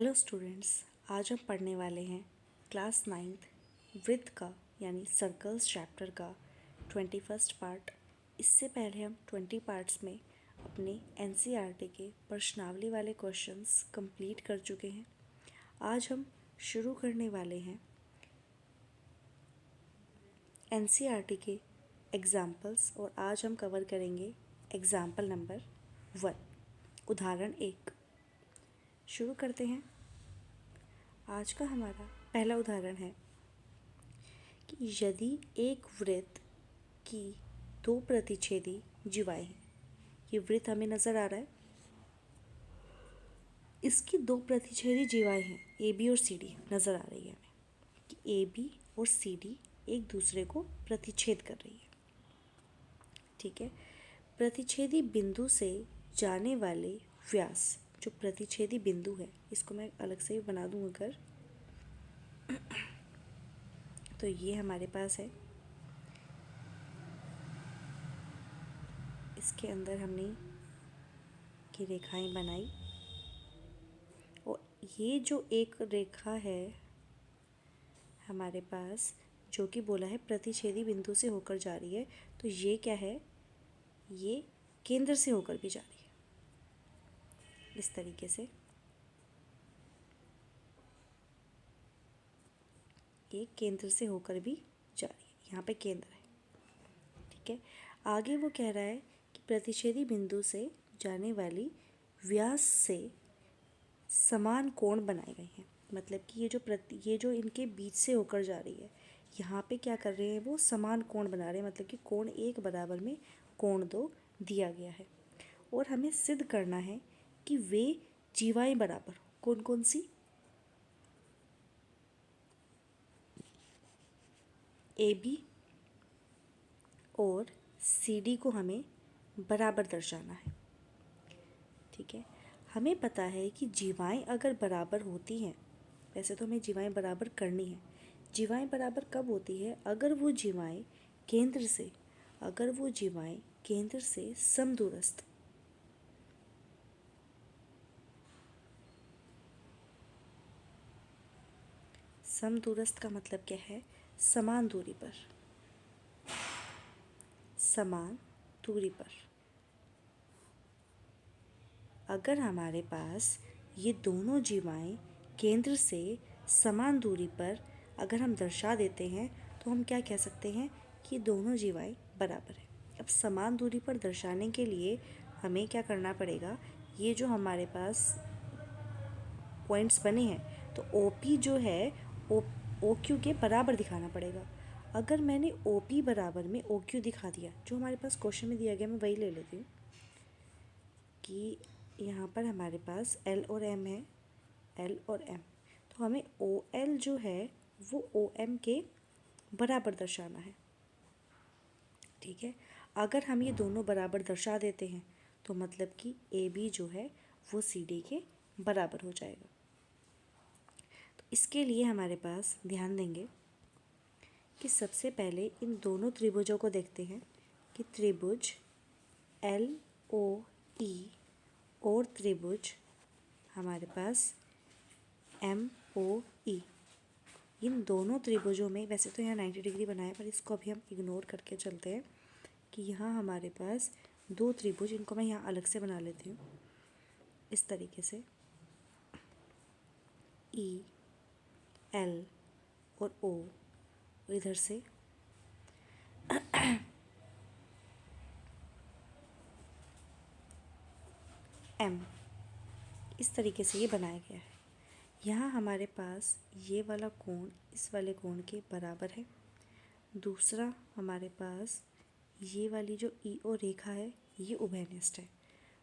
Hello students, आज हम पढ़ने वाले हैं क्लास 9th वृत्त का यानी सर्कल्स चैप्टर का 21st पार्ट। इससे पहले हम 20 पार्ट्स में अपने एनसीईआरटी के प्रश्नावली वाले क्वेश्चंस कंप्लीट कर चुके हैं। आज हम शुरू करने वाले हैं एनसीईआरटी के एग्जाम्पल्स और आज हम कवर करेंगे एग्जाम्पल नंबर 1, उदाहरण 1। शुरू करते हैं। आज का हमारा पहला उदाहरण है कि यदि एक वृत्त की दो प्रतिच्छेदी जीवाएं हैं। ये वृत्त हमें नज़र आ रहा है, इसकी दो प्रतिच्छेदी जीवाएं हैं ए बी और सी डी नज़र आ रही है हमें कि ए बी और सी डी एक दूसरे को प्रतिच्छेद कर रही है। ठीक है, प्रतिच्छेदी बिंदु से जाने वाले व्यास, जो प्रतिच्छेदी बिंदु है इसको मैं अलग से बना दूँ अगर, तो ये हमारे पास है। इसके अंदर हमने की रेखाएं बनाई और ये जो एक रेखा है हमारे पास जो कि बोला है प्रतिच्छेदी बिंदु से होकर जा रही है, तो ये क्या है, ये केंद्र से होकर भी जा रही है। इस तरीके से ये केंद्र से होकर भी जा रही है, यहाँ पे केंद्र है। ठीक है, आगे वो कह रहा है कि प्रतिच्छेदी बिंदु से जाने वाली व्यास से समान कोण बनाए गए हैं। मतलब कि ये जो इनके बीच से होकर जा रही है, यहाँ पे क्या कर रहे हैं, वो समान कोण बना रहे हैं। मतलब कि कोण 1 बराबर में कोण 2 दिया गया है और हमें सिद्ध करना है कि वे जीवाएं बराबर हो। कौन कौन सी? ए बी और सी डी को हमें बराबर दर्शाना है। ठीक है, हमें पता है कि जीवाएं अगर बराबर होती हैं, वैसे तो हमें जीवाएं बराबर करनी है। जीवाएं बराबर कब होती है? अगर वो जीवाएं केंद्र से समदूरस्थ, समदूरस्थ का मतलब क्या है? समान दूरी पर, समान दूरी पर। अगर हमारे पास ये दोनों जीवाएं केंद्र से समान दूरी पर अगर हम दर्शा देते हैं तो हम क्या कह सकते हैं कि दोनों जीवाएं बराबर हैं। अब समान दूरी पर दर्शाने के लिए हमें क्या करना पड़ेगा, ये जो हमारे पास पॉइंट्स बने हैं तो OP जो है OQ के बराबर दिखाना पड़ेगा। अगर मैंने OP बराबर में OQ दिखा दिया, जो हमारे पास क्वेश्चन में दिया गया, मैं वही ले लेती हूँ कि यहाँ पर हमारे पास L और M है, L और M, तो हमें OL जो है वो OM के बराबर दर्शाना है। ठीक है, अगर हम ये दोनों बराबर दर्शा देते हैं तो मतलब कि AB जो है वो CD के बराबर हो जाएगा। तो इसके लिए हमारे पास ध्यान देंगे कि सबसे पहले इन दोनों त्रिभुजों को देखते हैं कि त्रिभुज LOE और त्रिभुज हमारे पास MOE, इन दोनों त्रिभुजों में, वैसे तो यहाँ 90 डिग्री बनाया पर इसको अभी हम इग्नोर करके चलते हैं कि यहाँ हमारे पास दो त्रिभुज, इनको मैं यहाँ अलग से बना लेती हूँ इस तरीके से, E L और O, इधर से M, इस तरीके से ये बनाया गया है। यहाँ हमारे पास ये वाला कोण इस वाले कोण के बराबर है। दूसरा हमारे पास ये वाली जो EO रेखा है ये उभयनिष्ठ है।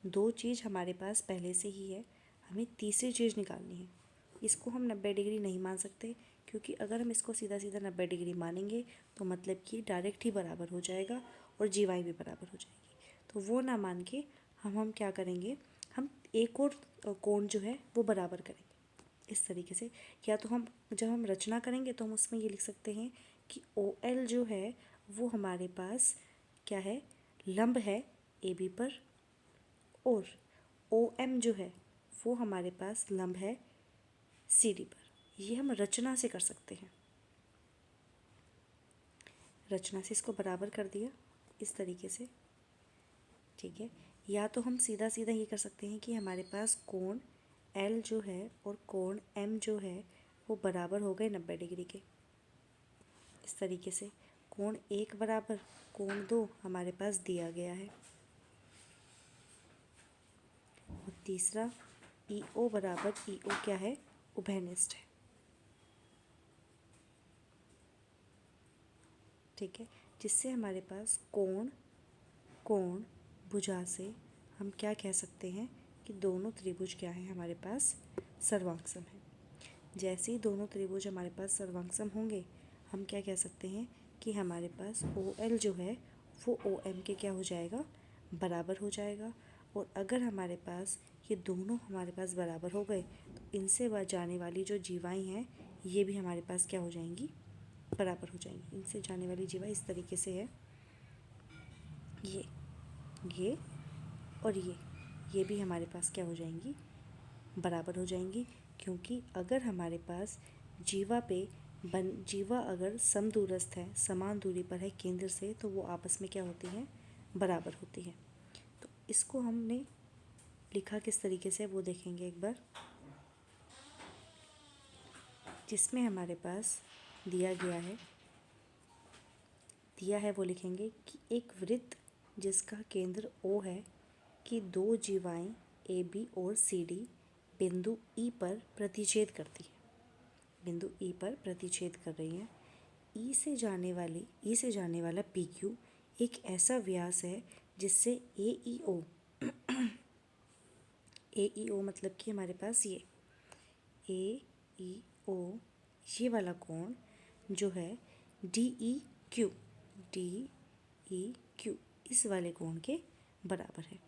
दो चीज़ हमारे पास पहले से ही है, हमें तीसरी चीज़ निकालनी है। इसको हम 90 डिग्री नहीं मान सकते, क्योंकि अगर हम इसको सीधा सीधा 90 डिग्री मानेंगे तो मतलब कि डायरेक्ट ही बराबर हो जाएगा और जीवाएं भी बराबर हो जाएगी। तो वो ना मान के हम क्या करेंगे, हम एक और कोण जो है वो बराबर करेंगे इस तरीके से। या तो हम जब हम रचना करेंगे तो हम उसमें ये लिख सकते हैं कि OL जो है वो हमारे पास क्या है, लंब है AB पर, और OM जो है वो हमारे पास लंब है CD पर। ये हम रचना से कर सकते हैं। रचना से इसको बराबर कर दिया इस तरीके से, ठीक है। या तो हम सीधा सीधा ये कर सकते हैं कि हमारे पास कोण L जो है और कोण M जो है वो बराबर हो गए 90 डिग्री के। इस तरीके से कोण 1 बराबर कोण 2 हमारे पास दिया गया है, और तीसरा EO बराबर EO क्या है, उभयनिष्ठ है, ठीक है। जिससे हमारे पास कोण कोण भुजा से हम क्या कह सकते हैं कि दोनों त्रिभुज क्या है, हमारे पास सर्वांगसम है। जैसे ही दोनों त्रिभुज हमारे पास सर्वांगसम होंगे, हम क्या कह सकते हैं कि हमारे पास OL जो है वो OM के क्या हो जाएगा, बराबर हो जाएगा। और अगर हमारे पास ये दोनों हमारे पास बराबर हो गए तो इनसे जाने वाली जो जीवाएँ हैं ये भी हमारे पास क्या हो जाएंगी, बराबर हो जाएंगी। इनसे जाने वाली जीवा इस तरीके से है, ये और ये भी हमारे पास क्या हो जाएंगी, बराबर हो जाएंगी। क्योंकि अगर हमारे पास जीवा अगर समदूरस्थ है, समान दूरी पर है केंद्र से, तो वो आपस में क्या होती हैं, बराबर होती हैं। तो इसको हमने लिखा किस तरीके से वो देखेंगे एक बार, जिसमें हमारे पास दिया है वो लिखेंगे कि एक वृत्त जिसका केंद्र O है कि दो जीवाएं AB और CD बिंदु E पर प्रतिच्छेद करती है, बिंदु E पर प्रतिच्छेद कर रही हैं। E से जाने वाला PQ एक ऐसा व्यास है जिससे AEO मतलब कि हमारे पास ये AEO ये वाला कोण जो है DEQ इस वाले कोण के बराबर है,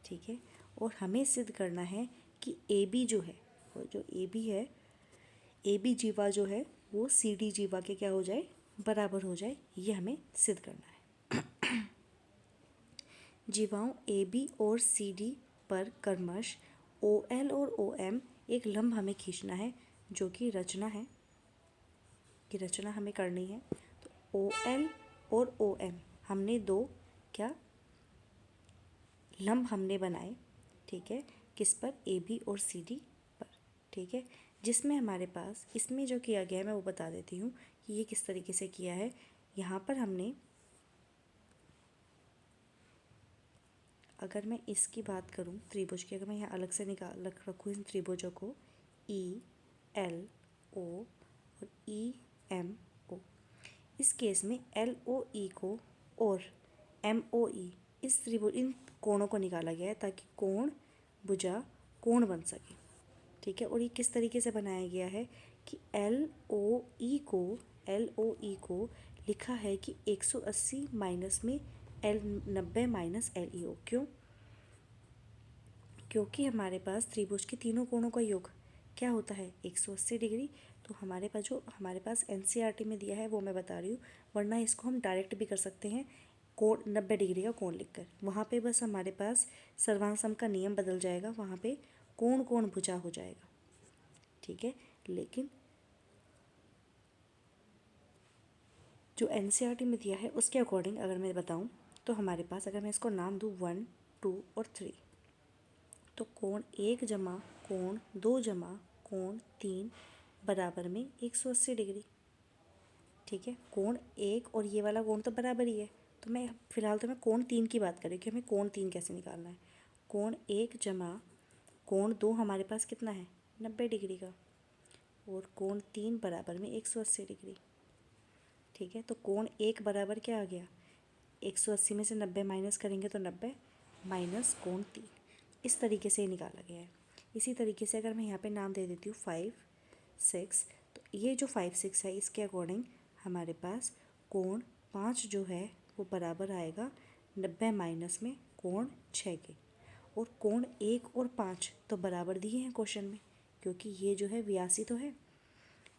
ठीक है। और हमें सिद्ध करना है कि AB जो है, वो जो AB है, AB जीवा जो है वो CD जीवा के क्या हो जाए, बराबर हो जाए। ये हमें सिद्ध करना है। जीवाओं AB और CD पर क्रमश OL और OM एक लंब हमें खींचना है, जो कि रचना है, कि रचना हमें करनी है। तो OL और OM हमने दो क्या लंब हमने बनाए, ठीक है, किस पर, AB और CD पर, ठीक है। जिसमें हमारे पास इसमें जो किया गया है मैं वो बता देती हूँ कि ये किस तरीके से किया है। यहाँ पर हमने, अगर मैं इसकी बात करूँ त्रिभुज की, अगर मैं यहाँ अलग से निकाल रखूँ इन त्रिभुजों को ELO और EMO, इस केस में LOE को और MOE इन कोणों को निकाला गया है ताकि कोण भुजा कोण बन सके, ठीक है। और ये किस तरीके से बनाया गया है कि LOE को लिखा है कि 180 माइनस में 90 माइनस LEO। क्यों? क्योंकि हमारे पास त्रिभुज के तीनों कोणों का योग क्या होता है, 180 डिग्री। तो हमारे पास NCERT में दिया है वो मैं बता रही हूँ, वरना इसको हम डायरेक्ट भी कर सकते हैं, कोण 90 डिग्री का कोण लिखकर। वहाँ पे बस हमारे पास सर्वांग का नियम बदल जाएगा, वहाँ पे कोण कोण भुजा हो जाएगा, ठीक है। लेकिन जो NCERT में दिया है उसके अकॉर्डिंग अगर मैं बताऊँ तो हमारे पास, अगर मैं इसको नाम दूँ 1, 2 और 3, तो कोण 1 जमा कोण 2 जमा कोण 3 बराबर में 180 डिग्री, ठीक है। कोण 1 और ये वाला कोण तो बराबर ही है, तो मैं फिलहाल तो मैं कोण 3 की बात कर रही हूँ कि हमें कोण 3 कैसे निकालना है। कोण 1 जमा कोण 2 हमारे पास कितना है, 90 डिग्री का, और कोण 3 बराबर में 180 डिग्री, ठीक है। तो कोण 1 बराबर क्या आ गया, 180 में से 90 माइनस करेंगे तो 90 माइनस कोण 3, इस तरीके से निकाला गया है। इसी तरीके से अगर मैं यहाँ पे नाम दे देती हूँ 5, 6, तो ये जो 5, 6 है इसके अकॉर्डिंग हमारे पास कोण 5 जो है वो बराबर आएगा 90 माइनस में कोण 6 के। और कोण 1 और 5 तो बराबर दिए हैं क्वेश्चन में, क्योंकि ये जो है व्यासी तो है,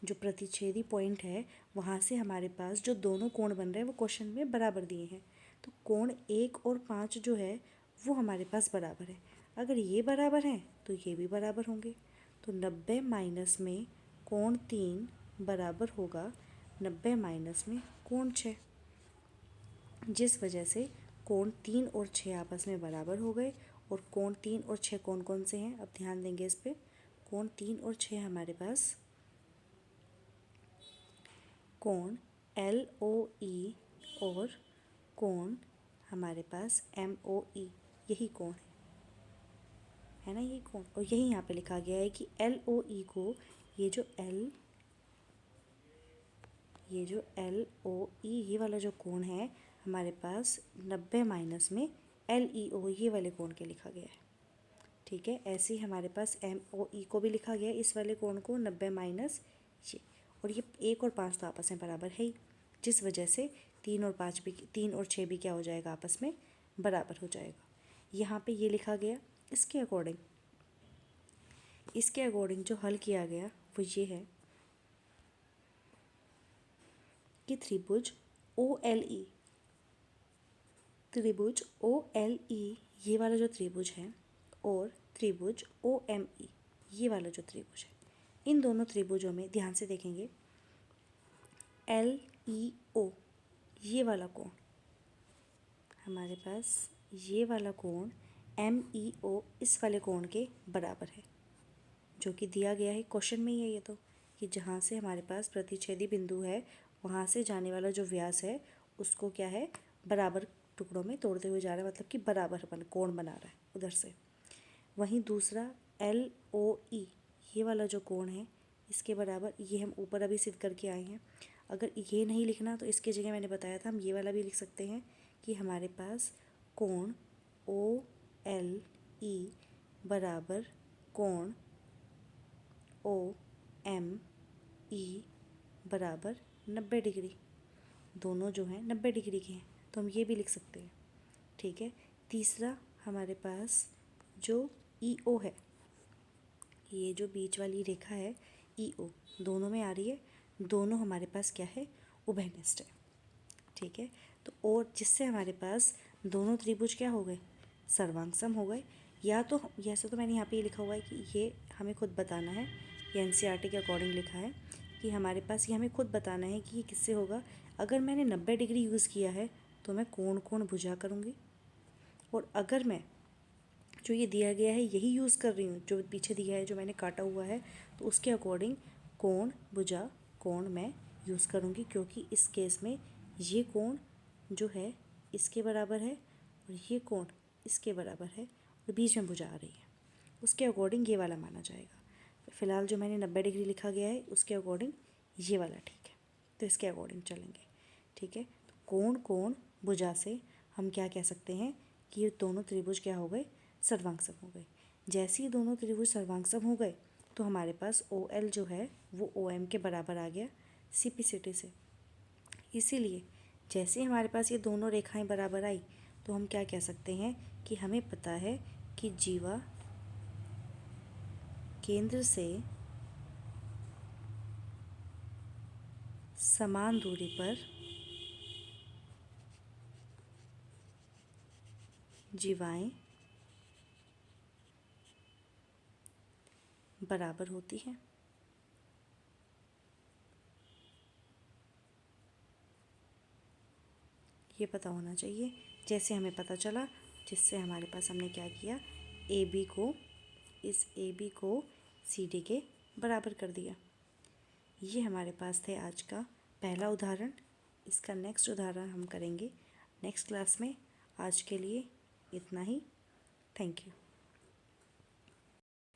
जो प्रतिच्छेदी पॉइंट है वहाँ से हमारे पास जो दोनों कोण बन रहे हैं वो क्वेश्चन में बराबर दिए हैं। तो कोण 1 और 5 जो है वो हमारे पास बराबर है। अगर ये बराबर हैं तो ये भी बराबर होंगे। तो 90 माइनस में कोण 3 बराबर होगा 90 माइनस में कोण 6, जिस वजह से कोण 3 और 6 आपस में बराबर हो गए। और कोण 3 और 6 कौन कौन से हैं, अब ध्यान देंगे इस पे। कोण 3 और 6 हमारे पास कोण LOE और कोण हमारे पास MOE, यही कोण है ना, यही कोण। और यही यहाँ पे लिखा गया है कि LOE को ये जो LOE ये वाला जो कोण है हमारे पास 90 माइनस में LEO ये वाले कोण के लिखा गया है। ठीक है, ऐसे ही हमारे पास MOE को भी लिखा गया है इस वाले कोण को 90 माइनस ये। और ये 1 और 5 तो आपस में बराबर है ही, जिस वजह से 3 और 6 भी क्या हो जाएगा, आपस में बराबर हो जाएगा। यहाँ पे ये लिखा गया। इसके अकॉर्डिंग जो हल किया गया वो ये है कि त्रिभुज OLE ये वाला जो त्रिभुज है और त्रिभुज OME ये वाला जो त्रिभुज है, इन दोनों त्रिभुजों में ध्यान से देखेंगे LEO ये वाला कोण हमारे पास, ये वाला कोण MEO इस वाले कोण के बराबर है, जो कि दिया गया है क्वेश्चन में ही है ये तो, कि जहाँ से हमारे पास प्रतिच्छेदी बिंदु है वहाँ से जाने वाला जो व्यास है उसको क्या है, बराबर टुकड़ों में तोड़ते हुए जा रहा है, मतलब कि बराबर कोण बना रहा है उधर से। वहीं दूसरा LOE ये वाला जो कोण है इसके बराबर, ये हम ऊपर अभी सिद्ध करके आए हैं। अगर ये नहीं लिखना तो इसके जगह मैंने बताया था हम ये वाला भी लिख सकते हैं कि हमारे पास कोण OLE बराबर कोण OME बराबर 90 डिग्री, दोनों जो हैं 90 डिग्री के हैं, तो हम ये भी लिख सकते हैं। ठीक है, तीसरा हमारे पास जो EO है, ये जो बीच वाली रेखा है EO दोनों में आ रही है, दोनों हमारे पास क्या है, उभयनिष्ठ है। ठीक है, तो और जिससे हमारे पास दोनों त्रिभुज क्या हो गए, सर्वांग हो गए। या तो जैसे तो मैंने यहाँ पे ये लिखा हुआ है कि ये हमें खुद बताना है, ये NCERT के अकॉर्डिंग लिखा है कि हमारे पास ये हमें खुद बताना है कि ये किससे होगा। अगर मैंने 90 डिग्री यूज़ किया है तो मैं कोण भुजा करूँगी, और अगर मैं जो ये दिया गया है यही यूज़ कर रही हूँ, जो पीछे दिया है जो मैंने काटा हुआ है, तो उसके अकॉर्डिंग कोण भुजा कोण मैं यूज़ करूँगी, क्योंकि इस केस में ये कोण जो है इसके बराबर है और ये कोण इसके बराबर है और बीच में भुजा आ रही है, उसके अकॉर्डिंग ये वाला माना जाएगा। फ़िलहाल जो मैंने 90 डिग्री लिखा गया है उसके अकॉर्डिंग ये वाला ठीक है, तो इसके अकॉर्डिंग चलेंगे। ठीक है, तो कोण भुजा से हम क्या कह सकते हैं कि ये दोनों त्रिभुज क्या हो गए, सर्वांगसम हो गए। जैसे ही दोनों त्रिभुज सर्वांगसम हो गए तो हमारे पास OL जो है वो OM के बराबर आ गया CPCT से। इसीलिए जैसे ही हमारे पास ये दोनों रेखाएं बराबर आई तो हम क्या कह सकते हैं कि हमें पता है कि जीवा केंद्र से समान दूरी पर जीवाएं बराबर होती हैं। ये पता होना चाहिए, जैसे हमें पता चला, जिससे हमारे पास हमने क्या किया, इस AB को CD के बराबर कर दिया। ये हमारे पास थे आज का पहला उदाहरण। इसका नेक्स्ट उदाहरण हम करेंगे नेक्स्ट क्लास में। आज के लिए इतना ही। Thank you.